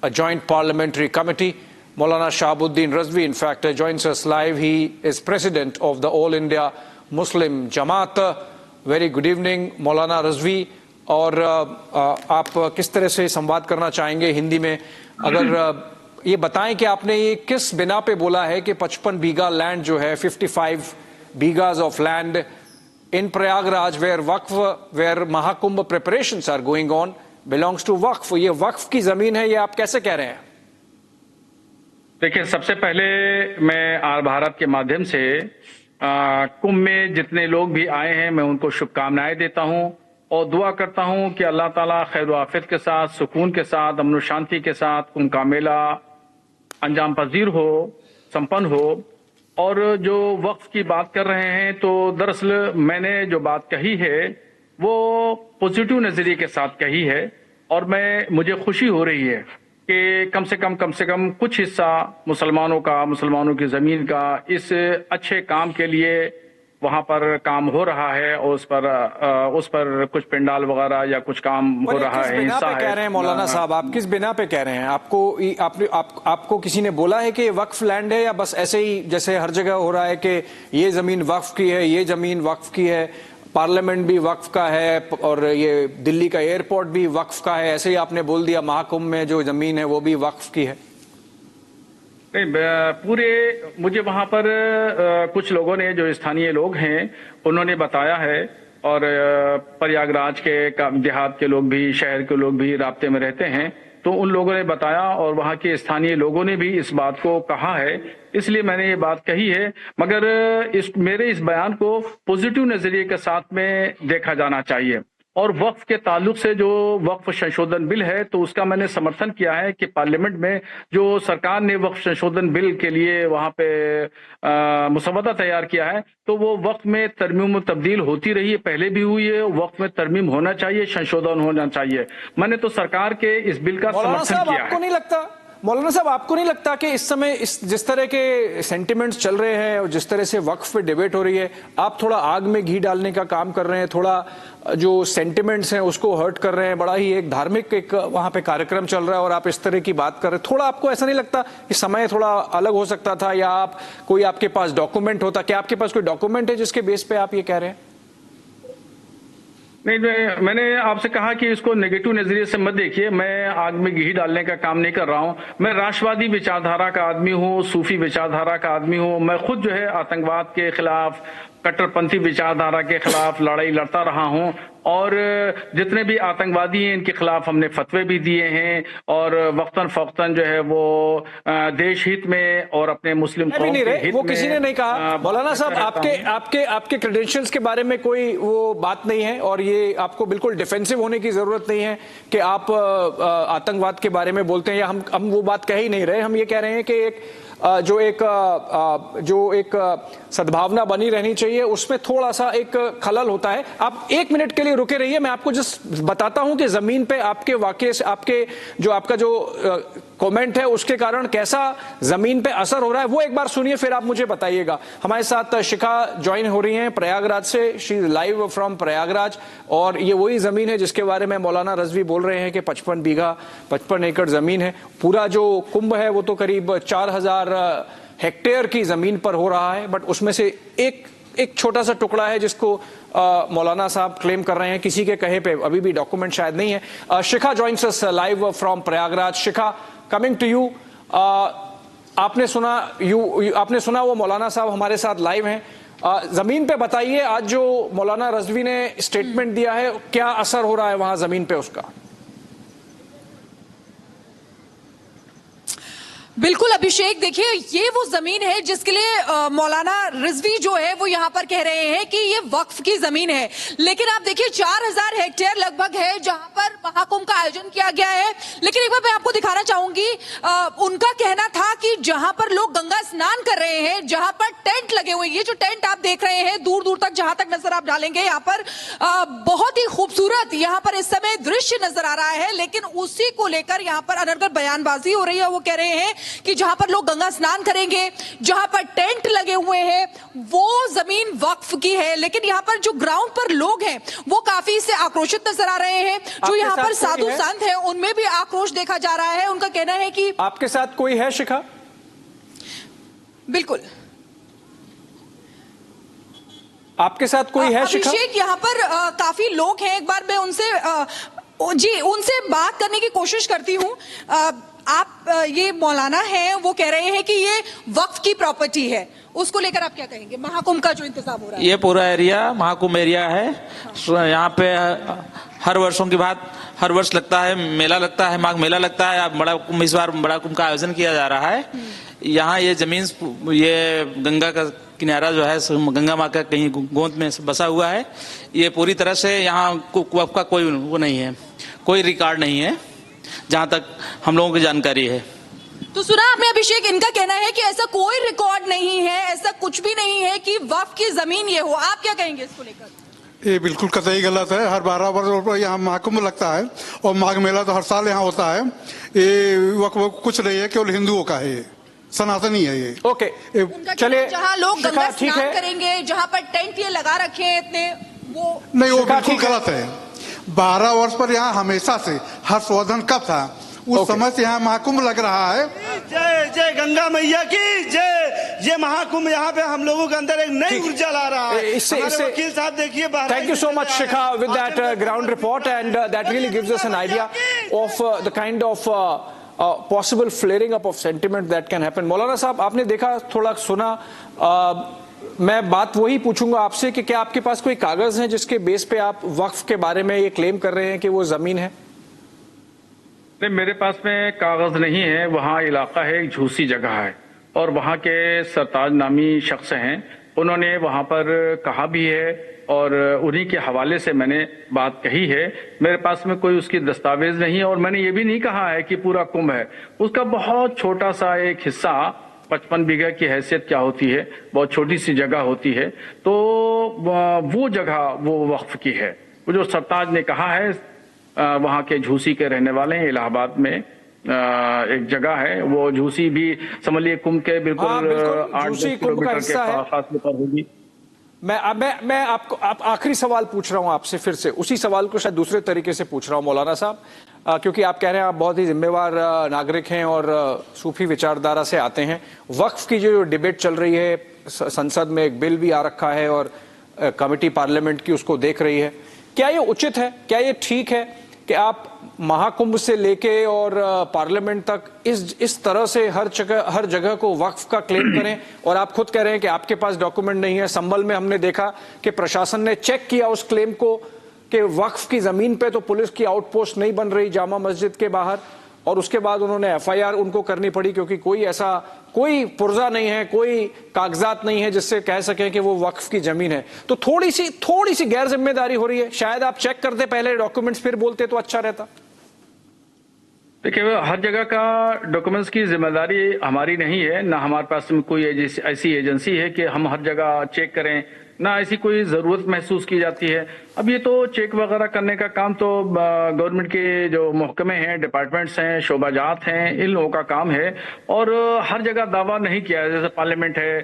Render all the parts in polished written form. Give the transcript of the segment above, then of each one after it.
a joint parliamentary committee. Maulana Shahabuddin Razvi, in fact, joins us live. He is president of the All India Muslim Jamaat. Very good evening, Maulana Razvi. और आप किस तरह से संवाद करना चाहेंगे हिंदी में? अगर ये बताएं कि आपने ये किस बिना पे बोला है कि 55 बीघा लैंड जो है, 55 bighas of land in Prayagraj, where Mahakumbh preparations are going on, belongs to वक्फ. ये वक्फ की जमीन है, ये आप कैसे कह रहे हैं? देखिए, सबसे पहले मैं आर भारत के माध्यम से कुंभ में जितने लोग भी आए हैं, मैं उनको शुभकामनाएं देता हूं और दुआ करता हूं कि अल्लाह ताला खैर आफियत के साथ, सुकून के साथ, अमन शांति के साथ कुंभ का मेला अंजाम पजीर हो, संपन्न हो। और जो वक्फ की बात कर रहे हैं, तो दरअसल मैंने जो बात कही है वो पॉजिटिव नजरिए के साथ कही है और मुझे खुशी हो रही है कि कम से कम कुछ हिस्सा मुसलमानों की जमीन का इस अच्छे काम के लिए वहां पर काम हो रहा है और उस पर कुछ पंडाल वगैरह या कुछ काम हो रहा है। हिस्सा है। कह रहे हैं मौलाना साहब, आप किस बिना पे कह रहे हैं? आपको किसी ने बोला है कि वक्फ लैंड है, या बस ऐसे ही जैसे हर जगह हो रहा है कि ये जमीन वक्फ की है, ये जमीन वक्फ की है, पार्लियामेंट भी वक्फ का है और ये दिल्ली का एयरपोर्ट भी वक्फ का है, ऐसे ही आपने बोल दिया महाकुंभ में जो जमीन है वो भी वक्फ की है? नहीं, मुझे वहां पर कुछ लोगों ने, जो स्थानीय लोग हैं, उन्होंने बताया है और प्रयागराज के देहात के लोग भी, शहर के लोग भी राब्ते में रहते हैं, तो उन लोगों ने बताया और वहां के स्थानीय लोगों ने भी इस बात को कहा है, इसलिए मैंने ये बात कही है। मगर मेरे इस बयान को पॉजिटिव नजरिए के साथ में देखा जाना चाहिए। और वक्फ के ताल्लुक से जो वक्फ संशोधन बिल है, तो उसका मैंने समर्थन किया है कि पार्लियामेंट में जो सरकार ने वक्फ संशोधन बिल के लिए वहां पे मुसवदा तैयार किया है, तो वो वक्फ में तरमीम तब्दील होती रही है, पहले भी हुई है। वक्फ में तरमीम होना चाहिए, संशोधन होना चाहिए। मैंने तो सरकार के इस बिल का समर्थन किया है। नहीं लगता मौलाना साहब, आपको नहीं लगता कि इस समय जिस तरह के सेंटिमेंट्स चल रहे हैं और जिस तरह से वक्फ पे डिबेट हो रही है, आप थोड़ा आग में घी डालने का काम कर रहे हैं, थोड़ा जो सेंटिमेंट्स हैं उसको हर्ट कर रहे हैं? बड़ा ही एक धार्मिक वहां पे कार्यक्रम चल रहा है और आप इस तरह की बात कर रहे हैं। थोड़ा आपको ऐसा नहीं लगता कि समय थोड़ा अलग हो सकता था, या आपके पास डॉक्यूमेंट होता? क्या आपके पास कोई डॉक्यूमेंट है जिसके बेस पे आप ये कह रहे हैं? नहीं, मैंने आपसे कहा कि इसको नेगेटिव नजरिए से मत देखिए। मैं आग में घी डालने का काम नहीं कर रहा हूं। मैं राष्ट्रवादी विचारधारा का आदमी हूं, सूफी विचारधारा का आदमी हूं। मैं खुद जो है आतंकवाद के खिलाफ, कट्टरपंथी विचारधारा के खिलाफ लड़ाई लड़ता रहा हूं और जितने भी आतंकवादी हैं इनके खिलाफ हमने फतवे भी दिए हैं और वक्तन फौक्तन जो है वो देश हित में और अपने मुस्लिम कौम के हित वो में। किसी ने नहीं कहा मौलाना साहब, आपके क्रेडेंशियल्स के बारे में कोई वो बात नहीं है और ये आपको बिल्कुल डिफेंसिव होने की जरूरत नहीं है कि आप आतंकवाद के बारे में बोलते हैं, या हम वो बात कह ही नहीं रहे। हम ये कह रहे हैं कि जो एक सद्भावना बनी रहनी चाहिए, उसमें थोड़ा सा एक खलल होता है। आप एक मिनट के लिए रुके रहिए, मैं आपको जस्ट बताता हूं कि जमीन पे आपके वाकये से, आपका जो कमेंट है उसके कारण कैसा जमीन पे असर हो रहा है, वो एक बार सुनिए, फिर आप मुझे बताइएगा। हमारे साथ शिखा ज्वाइन हो रही हैं प्रयागराज से, she is live from Prayagraj, और ये वही जमीन है जिसके बारे में मौलाना रजवी बोल रहे हैं कि 55 बीघा 55 एकड़ जमीन है। पूरा जो कुंभ है वो तो करीब 4000 हेक्टेयर की जमीन पर हो रहा है, बट उसमें से एक छोटा सा टुकड़ा है जिसको मौलाना साहब क्लेम कर रहे हैं किसी के कहे पे, अभी भी डॉक्यूमेंट शायद नहीं है। Shikha joins us live from Prayagraj. Shikha, coming to you. आपने सुना वो मौलाना साहब हमारे साथ लाइव हैं। जमीन पे बताइए, आज जो मौलाना रजवी ने स्टेटमेंट दिया है, क्या असर हो रहा है वहां जमीन पे उसका? बिल्कुल अभिषेक, देखिए ये वो जमीन है जिसके लिए मौलाना रिजवी जो है वो यहाँ पर कह रहे हैं कि ये वक्फ की जमीन है, लेकिन आप देखिए 4000 हेक्टेयर लगभग है जहां पर महाकुंभ का आयोजन किया गया है। लेकिन एक बार मैं आपको दिखाना चाहूंगी, उनका कहना था कि जहां पर लोग गंगा स्नान कर रहे हैं, जहां पर टेंट लगे हुए, ये जो टेंट आप देख रहे हैं दूर दूर तक जहां तक नजर आप डालेंगे, यहाँ पर बहुत ही खूबसूरत यहाँ पर इस समय दृश्य नजर आ रहा है, लेकिन उसी को लेकर यहाँ पर अनर्गल बयानबाजी हो रही है। वो कह रहे हैं कि जहां पर लोग गंगा स्नान करेंगे, जहां पर टेंट लगे हुए हैं, वो जमीन वक्फ की है। लेकिन यहाँ पर जो ग्राउंड पर लोग हैं वो काफी इससे आक्रोशित नजर आ रहे हैं। जो यहाँ पर साधु संत हैं उनमें भी आक्रोश देखा जा रहा है। उनका कहना है कि आपके साथ कोई है शिखा? बिल्कुल आपके साथ कोई है शिखा? अभिषेक, यहाँ पर काफी लोग हैं। एक बार मैं उनसे बात करने की कोशिश करती हूँ। आप ये मौलाना हैं, वो कह रहे हैं कि ये वक्फ की प्रॉपर्टी है, उसको लेकर आप क्या कहेंगे? महाकुंभ का जो इंतजाम हो रहा है, ये पूरा एरिया महाकुंभ एरिया है। यहाँ पे हर वर्षों की बात, हर वर्ष लगता है मेला, लगता है माघ मेला लगता है। बड़ा कुंभ, इस बार बड़ा कुंभ का आयोजन किया जा रहा है। यहाँ ये जमीन, ये गंगा का किनारा जो है, गंगा माँ का कहीं गोंद में बसा हुआ है। ये पूरी तरह से यहाँ वक्फ का कोई वो नहीं है, कोई रिकॉर्ड नहीं है जहाँ तक हम लोगों की जानकारी है। तो सुना आपने अभिषेक, इनका कहना है कि ऐसा कोई रिकॉर्ड नहीं है, ऐसा कुछ भी नहीं है कि वक्फ की जमीन ये हो। आप क्या कहेंगे इसको लेकर? ये बिल्कुल कतई गलत है। हर 12 वर्ष पर यहाँ महाकुंभ लगता है और माघ मेला तो हर साल यहाँ होता है। ये वक्फ कुछ नहीं है, केवल हिंदुओं का है, ये सनातनी है ये। ओके, चलिए, जहाँ लोग गंगा ठीक है, स्नान करेंगे, जहाँ पर टेंट ये लगा रखे हैं इतने, वो नहीं, वो बिल्कुल गलत है। 12 वर्ष पर यहाँ हमेशा से हर्षवर्धन कब था उस समय से यहाँ महाकुंभ लग रहा है। जय जय गंगा मैया की जय। ये महाकुंभ यहाँ पे हम लोगों के अंदर एक नई ऊर्जा ला रहा है। हमारे वकील साहब देखिए, thank you so much Shikha with that ground report and that really gives us an idea of the kind of possible flaring up of sentiment that can happen. मौलाना साहब, आपने देखा, थोड़ा सुना, मैं बात वही पूछूंगा आपसे कि क्या आपके पास कोई कागज है जिसके बेस पे आप वक्फ के बारे में ये क्लेम कर रहे हैं कि वो जमीन है? नहीं, मेरे पास में कागज नहीं है। वहाँ इलाका है, एक झूसी जगह है और वहाँ के सरताज नामी शख्स हैं, उन्होंने वहाँ पर कहा भी है और उन्हीं के हवाले से मैंने बात कही है। मेरे पास में कोई उसकी दस्तावेज नहीं है और मैंने ये भी नहीं कहा है कि पूरा कुंभ है। उसका बहुत छोटा सा एक हिस्सा, 55 बीघा की हैसियत क्या होती है, बहुत छोटी सी जगह होती है, तो वो जगह वो वक्फ की है। वो जो सरताज ने कहा है, वहाँ के झूसी के रहने वाले हैं, इलाहाबाद में एक जगह है, वो झूसी भी समझ लीजिए कुंभ के बिल्कुल 8-10 किलोमीटर के फासले पर होगी। मैं आपको आखिरी सवाल पूछ रहा हूं आपसे, फिर से उसी सवाल को शायद दूसरे तरीके से पूछ रहा हूं मौलाना साहब, क्योंकि आप कह रहे हैं आप बहुत ही जिम्मेवार नागरिक हैं और सूफी विचारधारा से आते हैं। वक्फ की जो डिबेट चल रही है, संसद में एक बिल भी आ रखा है और कमेटी पार्लियामेंट की उसको देख रही है, क्या ये उचित है, क्या ये ठीक है कि आप महाकुंभ से लेके और पार्लियामेंट तक इस तरह से हर जगह को वक्फ का क्लेम करें? और आप खुद कह रहे हैं कि आपके पास डॉक्यूमेंट नहीं है। संभल में हमने देखा कि प्रशासन ने चेक किया उस क्लेम को कि वक्फ की जमीन पे तो पुलिस की आउटपोस्ट नहीं बन रही जामा मस्जिद के बाहर, और उसके बाद उन्होंने एफआईआर उनको करनी पड़ी क्योंकि कोई पुर्जा नहीं है, कोई कागजात नहीं है जिससे कह सकें कि वो वक्फ की जमीन है। तो थोड़ी सी गैर जिम्मेदारी हो रही है। शायद आप चेक करते पहले डॉक्यूमेंट्स फिर बोलते तो अच्छा रहता। देखिए, हर जगह का डॉक्यूमेंट्स की जिम्मेदारी हमारी नहीं है, ना हमारे पास में कोई ऐसी एजेंसी है कि हम हर जगह चेक करें, ना ऐसी कोई जरूरत महसूस की जाती है। अब ये तो चेक वगैरह करने का काम तो गवर्नमेंट के जो महकमे हैं, डिपार्टमेंट्स हैं, शोबाजात हैं, इन लोगों का काम है। और हर जगह दावा नहीं किया, जैसे पार्लियामेंट है,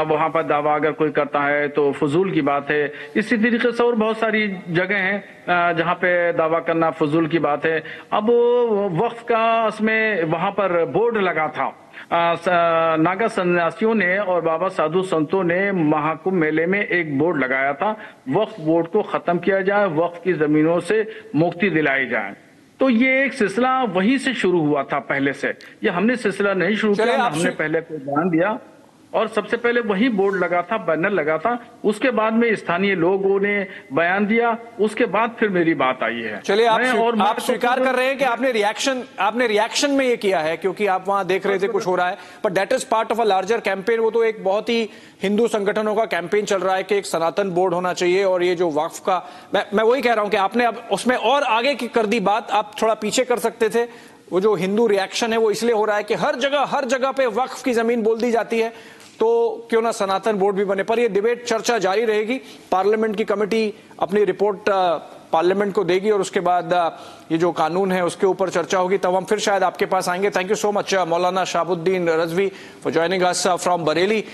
वहां पर दावा अगर कोई करता है तो फजूल की बात है। इसी तरीके से और बहुत सारी जगह हैं जहां पे दावा करना फजूल की बात है। अब वक्फ का उसमें वहां पर बोर्ड लगा था, नागा सन्यासियों ने और बाबा साधु संतों ने महाकुंभ मेले में एक बोर्ड लगाया था, वक्फ बोर्ड को खत्म किया जाए, वक्फ की जमीनों से मुक्ति दिलाई जाए। तो ये एक सिलसिला वहीं से शुरू हुआ था पहले से, ये हमने सिलसिला नहीं शुरू किया, हमने पहले कोई बयान दिया और सबसे पहले वही बोर्ड लगा था, बैनर लगा था, उसके बाद में स्थानीय लोगों ने बयान दिया, उसके बाद फिर मेरी बात आई है। चलिए, आप स्वीकार कर रहे हैं कि आपने रिएक्शन में ये किया है क्योंकि आप वहां देख रहे थे कुछ हो रहा है, but that is part of a larger campaign. वो तो एक बहुत ही हिंदू संगठनों का कैंपेन चल रहा है कि एक सनातन बोर्ड होना चाहिए और ये जो वक्फ का, मैं वही कह रहा हूं कि आपने अब उसमें और आगे की कर दी बात, आप थोड़ा पीछे कर सकते थे। वो जो हिंदू रिएक्शन है वो इसलिए हो रहा है कि हर जगह पे वक्फ की जमीन बोल दी जाती है, तो क्यों ना सनातन बोर्ड भी बने। पर ये डिबेट चर्चा जारी रहेगी, पार्लियामेंट की कमेटी अपनी रिपोर्ट पार्लियामेंट को देगी और उसके बाद ये जो कानून है उसके ऊपर चर्चा होगी, तब हम फिर शायद आपके पास आएंगे। Thank you so much Maulana Shahabuddin Razvi for joining us from Bareilly.